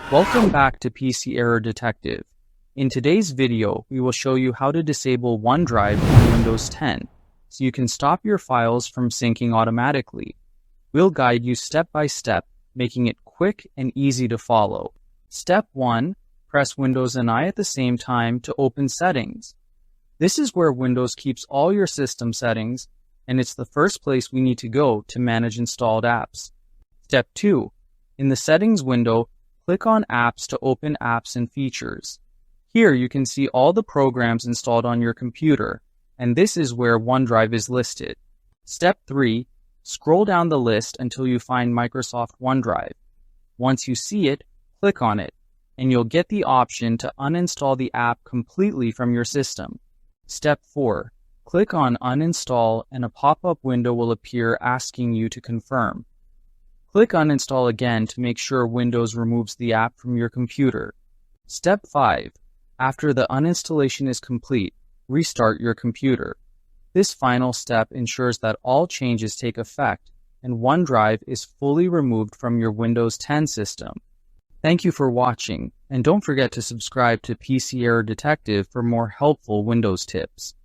Welcome back to PC Error Detective. In today's video, we will show you how to disable OneDrive on Windows 10 so you can stop your files from syncing automatically. We'll guide you step by step, making it quick and easy to follow. Step 1. Press Windows and I at the same time to open Settings. This is where Windows keeps all your system settings, and it's the first place we need to go to manage installed apps. Step 2. In the Settings window, click on Apps to open Apps and Features. Here you can see all the programs installed on your computer, and this is where OneDrive is listed. Step 3. Scroll down the list until you find Microsoft OneDrive. Once you see it, click on it, and you'll get the option to uninstall the app completely from your system. Step 4. Click on Uninstall and a pop-up window will appear asking you to confirm. Click Uninstall again to make sure Windows removes the app from your computer. Step 5. After the uninstallation is complete, restart your computer. This final step ensures that all changes take effect and OneDrive is fully removed from your Windows 10 system. Thank you for watching, and don't forget to subscribe to PC Error Detective for more helpful Windows tips.